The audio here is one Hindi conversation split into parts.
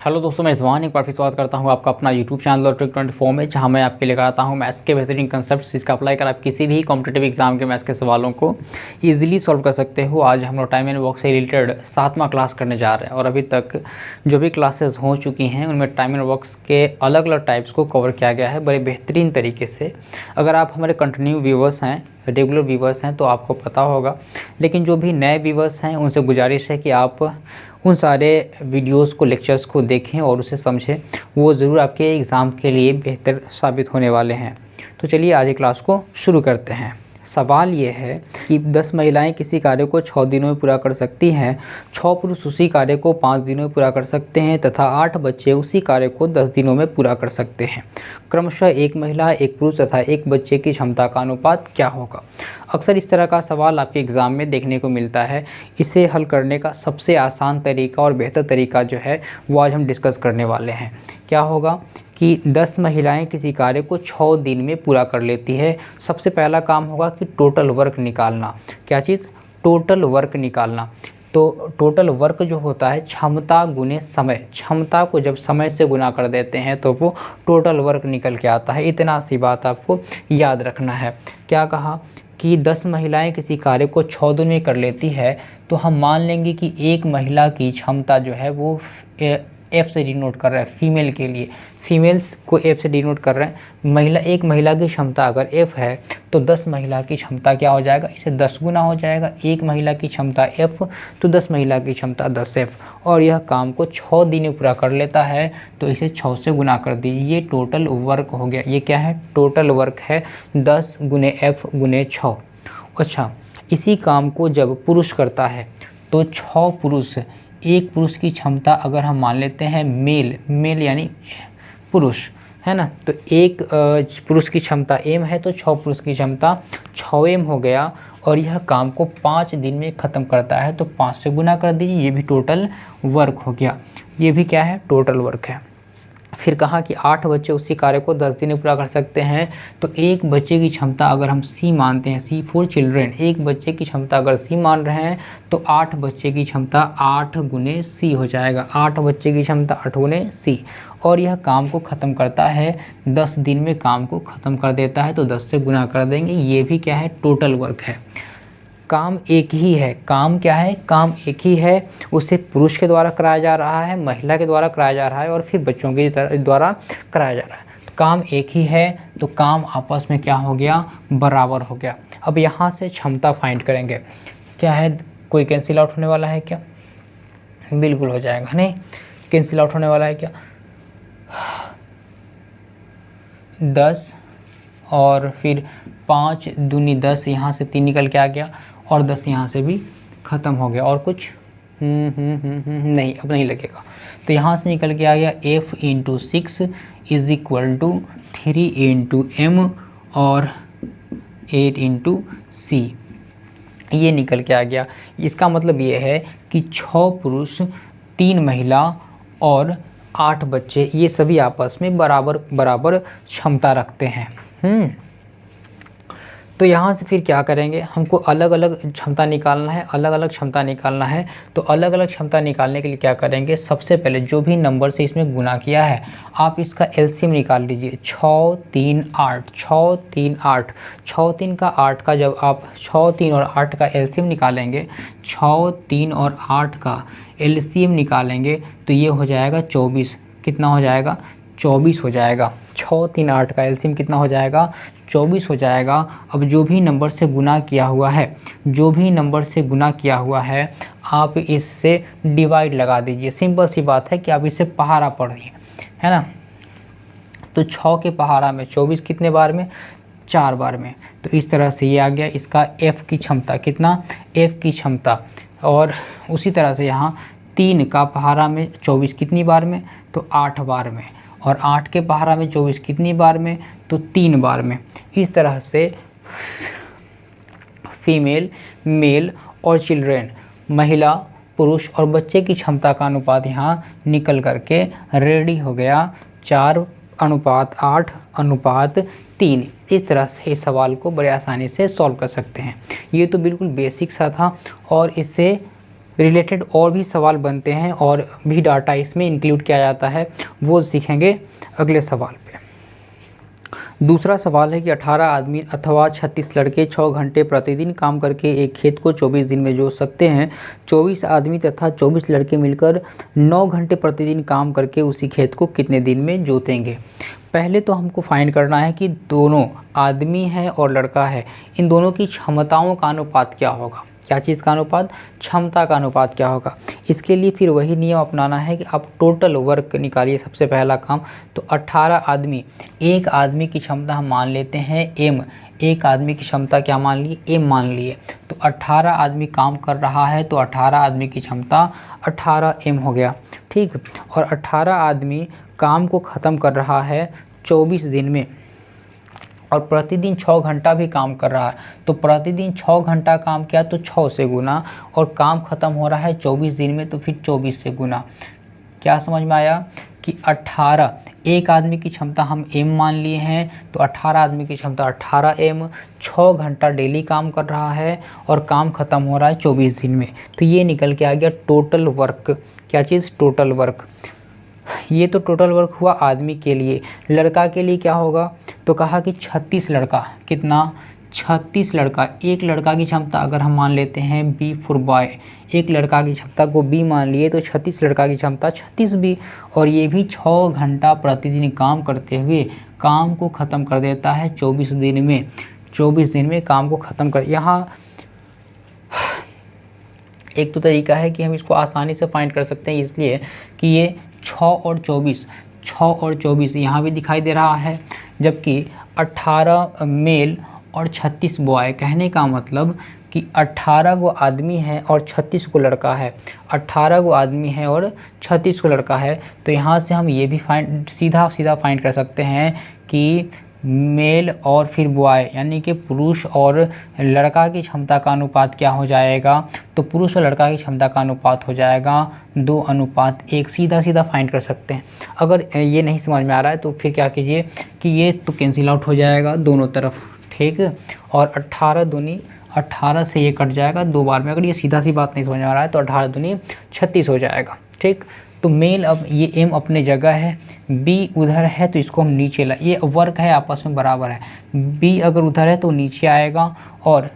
हेलो दोस्तों, मैं रिजवान एक बार फिर स्वागत करता हूं आपका अपना यूट्यूब चैनल और ट्रिक 24 में, जहां मैं आपके लेकर आता हूं मैथ्स के बेहतरीन कंसेप्ट जिसका अप्लाई कर आप किसी भी कॉम्पिटेटिव एग्जाम के मैथ्स के सवालों को इजीली सॉल्व कर सकते हो। आज हम लोग टाइम एंड वर्क से रिलेटेड 7वां क्लास करने जा रहे हैं और अभी तक जो भी क्लासेस हो चुकी हैं उनमें टाइम एंड वर्क्स के अलग अलग टाइप्स को कवर किया गया है बड़े बेहतरीन तरीके से। अगर आप हमारे कंटिन्यू व्यूवर्स हैं, रेगुलर व्यूवर्स हैं तो आपको पता होगा, लेकिन जो भी नए व्यूवर्स हैं उनसे गुजारिश है कि आप उन सारे वीडियोस को, लेक्चर्स को देखें और उसे समझें। वो ज़रूर आपके एग्ज़ाम के लिए बेहतर साबित होने वाले हैं। तो चलिए आज की क्लास को शुरू करते हैं। सवाल ये है कि 10 महिलाएं किसी कार्य को 6 दिनों में पूरा कर सकती हैं, 6 पुरुष उसी कार्य को 5 दिनों में पूरा कर सकते हैं तथा 8 बच्चे उसी कार्य को 10 दिनों में पूरा कर सकते हैं। क्रमशः एक महिला, एक पुरुष तथा एक बच्चे की क्षमता का अनुपात क्या होगा। अक्सर इस तरह का सवाल आपके एग्ज़ाम में देखने को मिलता है। इसे हल करने का सबसे आसान तरीका और बेहतर तरीका जो है वो आज हम डिस्कस करने वाले हैं। क्या होगा कि 10 महिलाएं किसी कार्य को 6 दिन में पूरा कर लेती है। सबसे पहला काम होगा कि टोटल वर्क निकालना। क्या चीज़? टोटल वर्क निकालना। तो टोटल वर्क जो होता है क्षमता गुने समय, क्षमता को जब समय से गुना कर देते हैं तो वो टोटल वर्क निकल के आता है। इतना सी बात आपको याद रखना है। क्या कहा कि 10 महिलाएं किसी कार्य को 6 दिन में कर लेती है, तो हम मान लेंगे कि एक महिला की क्षमता जो है वो एफ से डिनोट कर रहा है। फीमेल के लिए फीमेल्स को एफ से डिनोट कर रहे हैं। महिला, एक महिला की क्षमता अगर एफ है तो 10 महिला की क्षमता क्या हो जाएगा, इसे 10 गुना हो जाएगा। एक महिला की क्षमता एफ तो 10 महिला की क्षमता 10 एफ, और यह काम को 6 दिन में पूरा कर लेता है तो इसे 6 से गुना कर दीजिए। ये टोटल वर्क हो गया। ये क्या है? टोटल वर्क है 10 गुने एफ गुने 6। अच्छा, इसी काम को जब पुरुष करता है तो 6 पुरुष, एक पुरुष की क्षमता अगर हम मान लेते हैं मेल यानी पुरुष है ना, तो एक पुरुष की क्षमता एम है तो 6 पुरुष की क्षमता 6 एम हो गया, और यह काम को 5 दिन में ख़त्म करता है तो 5 से गुना कर दीजिए। ये भी टोटल वर्क हो गया। ये भी क्या है? टोटल वर्क है। फिर कहा कि 8 बच्चे उसी कार्य को 10 दिन में पूरा कर सकते हैं, तो एक बच्चे की क्षमता अगर हम सी मानते हैं, सी फॉर चिल्ड्रेन, एक बच्चे की क्षमता अगर सी मान रहे हैं तो 8 बच्चे की क्षमता 8 गुने सी हो जाएगा। 8 बच्चे की क्षमता 8 गुने सी, और यह काम को ख़त्म करता है 10 दिन में, काम को ख़त्म कर देता है तो 10 से गुना कर देंगे। ये भी क्या है? टोटल वर्क है। काम एक ही है। काम क्या है? काम एक ही है। उसे पुरुष के द्वारा कराया जा रहा है, महिला के द्वारा कराया जा रहा है और फिर बच्चों के द्वारा कराया जा रहा है। तो काम एक ही है तो काम आपस में क्या हो गया? बराबर हो गया। अब यहाँ से क्षमता फाइंड करेंगे। क्या है? कोई कैंसिल आउट होने वाला है क्या? बिल्कुल हो जाएगा। नहीं कैंसिल आउट होने वाला है क्या? 10 और फिर 5 दूनी 10, यहाँ से 3 निकल के आ गया और 10 यहाँ से भी ख़त्म हो गया। और कुछ नहीं, अब नहीं लगेगा। तो यहाँ से निकल के आ गया f into 6 is equal to 3 into m और 8 इंटू सी। ये निकल के आ गया। इसका मतलब ये है कि 6 पुरुष, 3 महिला और 8 बच्चे, ये सभी आपस में बराबर बराबर क्षमता रखते हैं। तो यहाँ से फिर क्या करेंगे? हमको अलग अलग क्षमता निकालना है, अलग अलग क्षमता निकालना है। तो अलग अलग क्षमता निकालने के लिए क्या करेंगे? सबसे पहले जो भी नंबर से इसमें गुना किया है आप इसका एलसीएम निकाल लीजिए। 6 3 8, 6 3 8, 6 3 का 8 का जब आप 6 3 और 8 का एलसीएम निकालेंगे, 6 3 और 8 का एलसीएम निकालेंगे तो ये हो जाएगा 24। कितना हो जाएगा? 24 हो जाएगा। 6 3 8 का एलसीएम कितना हो जाएगा? 24 हो जाएगा। अब जो भी नंबर से गुना किया हुआ है, जो भी नंबर से गुना किया हुआ है आप इससे डिवाइड लगा दीजिए। सिंपल सी बात है कि आप इससे पहाड़ा पढ़िए, है ना। तो 6 के पहाड़ा में 24 कितने बार में? 4 बार में। तो इस तरह से ये आ गया इसका एफ की क्षमता। कितना? एफ की क्षमता। और उसी तरह से यहाँ 3 का पहाड़ा में 24 कितनी बार में? तो 8 बार में। और 8 के पहाड़ा में 24 कितनी बार में? तो 3 बार में। इस तरह से फीमेल, मेल और चिल्ड्रेन, महिला, पुरुष और बच्चे की क्षमता का अनुपात यहाँ निकल करके रेडी हो गया। 4:8:3। इस तरह से इस सवाल को बड़े आसानी से सॉल्व कर सकते हैं। ये तो बिल्कुल बेसिक सा था और इससे रिलेटेड और भी सवाल बनते हैं और भी डाटा इसमें इंक्लूड किया जाता है, वो सीखेंगे अगले सवाल पे। दूसरा सवाल है कि 18 आदमी अथवा 36 लड़के 6 घंटे प्रतिदिन काम करके एक खेत को 24 दिन में जोत सकते हैं। 24 आदमी तथा 24 लड़के मिलकर 9 घंटे प्रतिदिन काम करके उसी खेत को कितने दिन में जोतेंगे। पहले तो हमको फाइंड करना है कि दोनों आदमी है और लड़का है, इन दोनों की क्षमताओं का अनुपात क्या होगा। क्या चीज़ का अनुपात? क्षमता का अनुपात क्या होगा। इसके लिए फिर वही नियम अपनाना है कि आप टोटल वर्क निकालिए। सबसे पहला काम तो 18 आदमी, एक आदमी की क्षमता हम मान लेते हैं m, एक आदमी की क्षमता क्या मान लिए? m मान लिए। तो 18 आदमी काम कर रहा है तो 18 आदमी की क्षमता 18m हो गया, ठीक। और 18 आदमी काम को ख़त्म कर रहा है 24 दिन में और प्रतिदिन 6 घंटा भी काम कर रहा है, तो प्रतिदिन 6 घंटा काम किया तो 6 से गुना, और काम ख़त्म हो रहा है 24 दिन में तो फिर 24 से गुना। क्या समझ में आया कि 18, एक आदमी की क्षमता हम m मान लिए हैं तो 18 आदमी की क्षमता 18m, 6 घंटा डेली काम कर रहा है और काम ख़त्म हो रहा है 24 दिन में। तो ये निकल के आ गया टोटल वर्क। क्या चीज़? Total work. ये तो टोटल वर्क हुआ आदमी के लिए। लड़का के लिए क्या होगा? तो कहा कि 36 लड़का, कितना? 36 लड़का। एक लड़का की क्षमता अगर हम मान लेते हैं B फॉर बॉय, एक लड़का की क्षमता को B मान लिए तो 36 लड़का की क्षमता 36 B, और ये भी 6 घंटा प्रतिदिन काम करते हुए काम को ख़त्म कर देता है 24 दिन में। 24 दिन में काम को ख़त्म कर, यहाँ एक तो तरीका है कि हम इसको आसानी से फाइंड कर सकते हैं, इसलिए कि ये 6 और 24 यहाँ भी दिखाई दे रहा है, जबकि 18 मेल और 36 बॉय। कहने का मतलब कि 18 को आदमी है और 36 को लड़का है, 18 को आदमी है और 36 को लड़का है। तो यहाँ से हम ये भी सीधा फाइंड कर सकते हैं कि मेल और फिर बॉय यानी कि पुरुष और लड़का की क्षमता का अनुपात क्या हो जाएगा। तो पुरुष और लड़का की क्षमता का अनुपात हो जाएगा 2:1। सीधा फाइंड कर सकते हैं। अगर ये नहीं समझ में आ रहा है तो फिर क्या कीजिए कि ये तो कैंसिल आउट हो जाएगा दोनों तरफ, ठीक। और 18 दूनी 18 से ये कट जाएगा 2 बार में। अगर ये सीधा सी बात नहीं समझ में आ रहा है तो 18 दूनी 36 हो जाएगा, ठीक। तो मेल, अब ये m अपने जगह है, b उधर है तो इसको हम नीचे ला, ये वर्क है आपस में बराबर है, b अगर उधर है तो नीचे आएगा और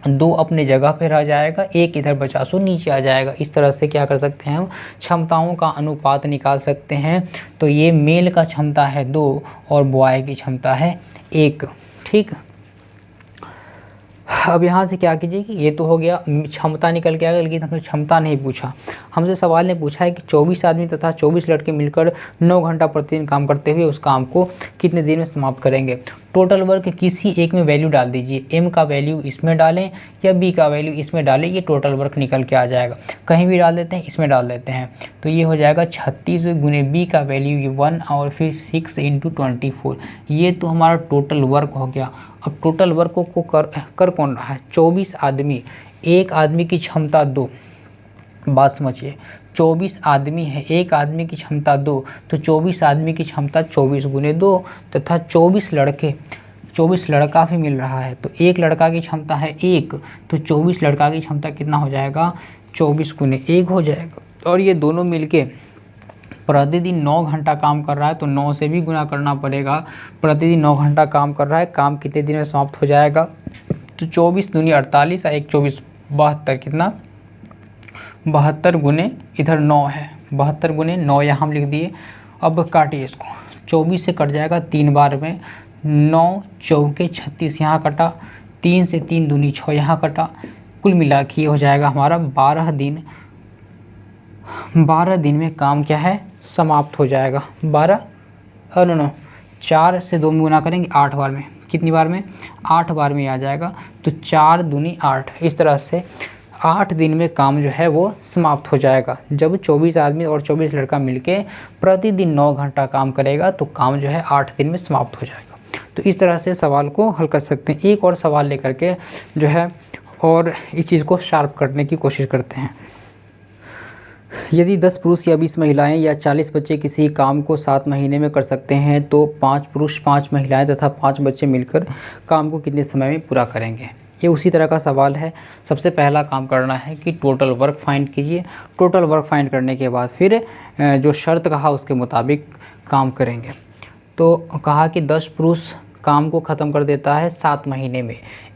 2 अपने जगह पे रह जाएगा, 1 इधर बचा सो नीचे आ जाएगा। इस तरह से क्या कर सकते हैं हम क्षमताओं का अनुपात निकाल सकते हैं। तो ये मेल का क्षमता है 2 और बॉय की क्षमता है 1, ठीक। अब यहाँ से क्या कीजिए कि ये तो हो गया, क्षमता निकल के आ गया, लेकिन हमने क्षमता नहीं पूछा। हमसे सवाल ने पूछा है कि 24 आदमी तथा 24 लड़के मिलकर 9 घंटा प्रतिदिन काम करते हुए उस काम को कितने दिन में समाप्त करेंगे। टोटल वर्क किसी एक में वैल्यू डाल दीजिए, m का वैल्यू इसमें डालें या b का वैल्यू इसमें डालें, ये टोटल वर्क निकल के आ जाएगा। कहीं भी डाल देते हैं, इसमें डाल देते हैं, तो ये हो जाएगा 36 गुने b का वैल्यू 1 और फिर 6 × 24। ये तो हमारा टोटल वर्क हो गया। अब टोटल वर्क को कर कौन रहा है? 24 आदमी, एक आदमी की क्षमता 2, बात समझिए, 24 आदमी है, एक आदमी की क्षमता 2, तो 24 आदमी की क्षमता 24 गुने 2 तथा 24 लड़के, 24 लड़का भी मिल रहा है, तो एक लड़का की क्षमता है 1, तो 24 लड़का की क्षमता कितना हो जाएगा? 24 गुने 1 हो जाएगा। और ये दोनों मिलके प्रतिदिन 9 घंटा काम कर रहा है, तो 9 से भी गुना करना पड़ेगा। प्रतिदिन 9 घंटा काम कर रहा है, काम कितने दिन में समाप्त हो जाएगा? तो 24 दूनी 48 और 1 24 72, कितना? 72 गुने इधर 9 है, 72 गुने 9 यहाँ हम लिख दिए। अब काटिए इसको, 24 से कट जाएगा 3 बार में, 9 चौके 36 यहाँ कटा, 3 से 3 दूनी 6 यहाँ कटा, कुल मिला के हो जाएगा हमारा 12 दिन। 12 दिन में काम क्या है? समाप्त हो जाएगा। 4 से 2 में गुना करेंगे 8 बार में, कितनी बार में? 8 बार में आ जाएगा, तो 4 दूनी 8। इस तरह से 8 दिन में काम जो है वो समाप्त हो जाएगा। जब 24 आदमी और 24 लड़का मिलके प्रतिदिन 9 घंटा काम करेगा तो काम जो है 8 दिन में समाप्त हो जाएगा। तो इस तरह से सवाल को हल कर सकते हैं। एक और सवाल लेकर के जो है और इस चीज़ को शार्प करने की कोशिश करते हैं। यदि 10 पुरुष या 20 महिलाएं या 40 बच्चे किसी काम को 7 महीने में कर सकते हैं तो 5 पुरुष, 5 महिलाएं तथा 5 बच्चे मिलकर काम को कितने समय में पूरा करेंगे। ये उसी तरह का सवाल है। सबसे पहला काम करना है कि टोटल वर्क फाइंड कीजिए। टोटल वर्क फाइंड करने के बाद फिर जो शर्त कहा उसके मुताबिक काम करेंगे। तो कहा कि 10 पुरुष काम को ख़त्म कर देता है 7 महीने में।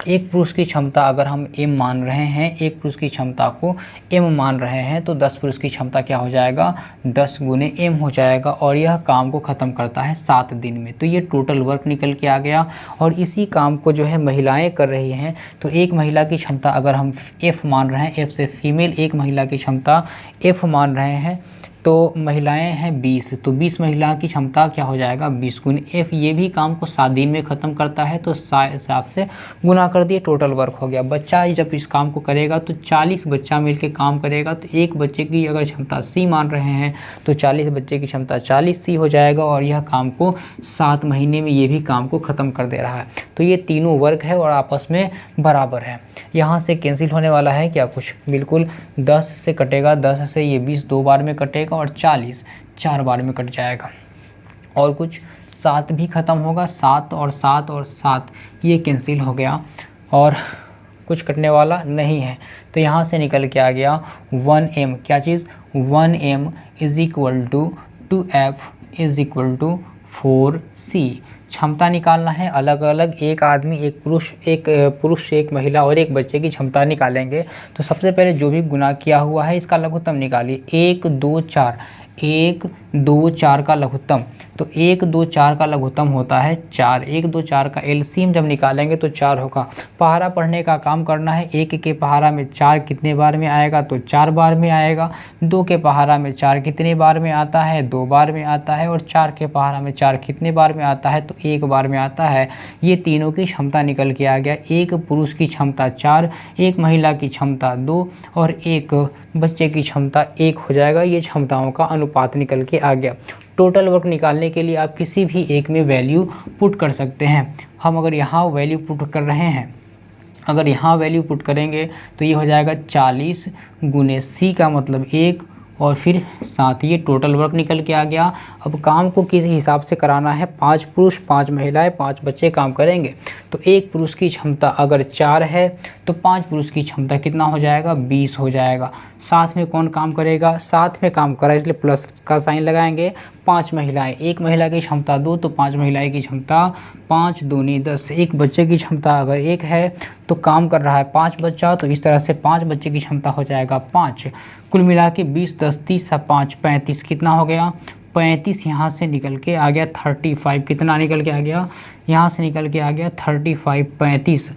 एक पुरुष की क्षमता अगर हम m मान रहे हैं, एक पुरुष की क्षमता को m मान रहे हैं, तो 10 पुरुष की क्षमता क्या हो जाएगा, 10 गुने m हो जाएगा। और यह काम को ख़त्म करता है 7 दिन में। तो ये टोटल वर्क निकल के आ गया। और इसी काम को जो है महिलाएं कर रही हैं, तो एक महिला की क्षमता अगर हम f मान रहे हैं, f से फीमेल एक महिला की क्षमता f मान रहे हैं, तो महिलाएं हैं 20, तो 20 महिला की क्षमता क्या हो जाएगा, 20 गुने f। ये भी काम को 7 दिन में ख़त्म करता है, तो 7 से गुना कर दिए, टोटल वर्क हो गया। बच्चा जब इस काम को करेगा तो 40 बच्चा मिलके काम करेगा। तो एक बच्चे की अगर क्षमता c मान रहे हैं, तो 40 बच्चे की क्षमता 40 c हो जाएगा। और यह काम को 7 महीने में ये भी काम को ख़त्म कर दे रहा है। तो ये तीनों वर्क है और आपस में बराबर है। यहाँ से कैंसिल होने वाला है क्या कुछ, बिल्कुल 10 से कटेगा, 10 से ये 20 2 बार में कटेगा और 40 4 बार में कट जाएगा। और कुछ 7 भी ख़त्म होगा, 7 और 7 और 7 ये कैंसिल हो गया और कुछ कटने वाला नहीं है। तो यहाँ से निकल के आ गया 1m, क्या चीज़, 1m is equal to 2f is equal to 4c। क्षमता निकालना है अलग अलग, एक आदमी एक पुरुष एक महिला और एक बच्चे की क्षमता निकालेंगे। तो सबसे पहले जो भी गुना किया हुआ है इसका लघुत्तम निकालिए। 1 2 4, 1 2 4 का लघुत्तम, तो 1 2 4 का लघुत्तम होता है 4। 1 2 4 का एलसीएम जब निकालेंगे तो 4 होगा। पहाड़ा पढ़ने का काम करना है। 1 के पहाड़ा में 4 कितने बार में आएगा, तो 4 बार में आएगा। 2 के पहाड़ा में 4 कितने बार में आता है, 2 बार में आता है। और 4 के पहाड़ा में 4 कितने बार में आता है, तो 1 बार में आता है। ये तीनों की क्षमता निकल के आ गया। एक पुरुष की क्षमता 4, एक महिला की क्षमता 2 और एक बच्चे की क्षमता 1 हो जाएगा। ये क्षमताओं का अनुपात निकल के आ गया। टोटल वर्क निकालने के लिए आप किसी भी एक में वैल्यू पुट कर सकते हैं। हम अगर यहाँ वैल्यू पुट कर रहे हैं, अगर यहाँ वैल्यू पुट करेंगे तो ये हो जाएगा 40 गुने c का मतलब 1 और फिर 7। ये टोटल वर्क निकल के आ गया। अब काम को किस हिसाब से कराना है, 5 पुरुष 5 महिलाएं 5 बच्चे काम करेंगे। तो एक पुरुष की क्षमता अगर 4 है तो 5 पुरुष की क्षमता कितना हो जाएगा, 20 हो जाएगा। साथ में कौन काम करेगा, साथ में काम करा इसलिए प्लस का साइन लगाएंगे। 5 महिलाएं, एक महिला की क्षमता 2 तो 5 महिलाएं की क्षमता 5 दूनी 10। एक बच्चे की क्षमता अगर 1 है तो काम कर रहा है 5 बच्चा, तो इस तरह से 5 बच्चे की क्षमता हो जाएगा 5। कुल मिला के 20 10 30 5 35 कितना हो गया, 35। यहाँ से निकल के आ गया 35। कितना निकल के आ गया, यहाँ से निकल के आ गया 35 35।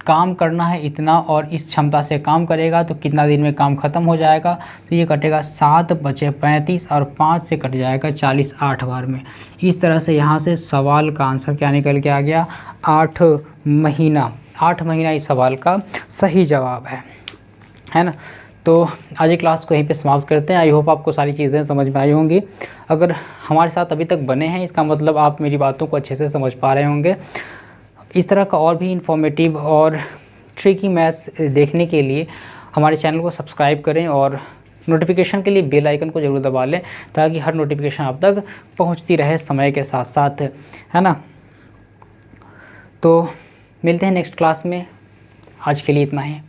काम करना है इतना और इस क्षमता से काम करेगा तो कितना दिन में काम ख़त्म हो जाएगा, तो ये कटेगा 7 बचे 35 और 5 से कट जाएगा 40 8 बार में। इस तरह से यहाँ से सवाल का आंसर क्या निकल के आ गया, 8 महीना। 8 महीना इस सवाल का सही जवाब है ना। तो आज की क्लास को यहीं पे समाप्त करते हैं। आई होप आपको सारी चीज़ें समझ में आई होंगी। अगर हमारे साथ अभी तक बने हैं इसका मतलब आप मेरी बातों को अच्छे से समझ पा रहे होंगे। इस तरह का और भी इंफॉर्मेटिव और ट्रिकी मैथ्स देखने के लिए हमारे चैनल को सब्सक्राइब करें और नोटिफिकेशन के लिए बेल आइकन को ज़रूर दबा लें ताकि हर नोटिफिकेशन आप तक पहुंचती रहे समय के साथ साथ, है ना। तो मिलते हैं नेक्स्ट क्लास में। आज के लिए इतना ही।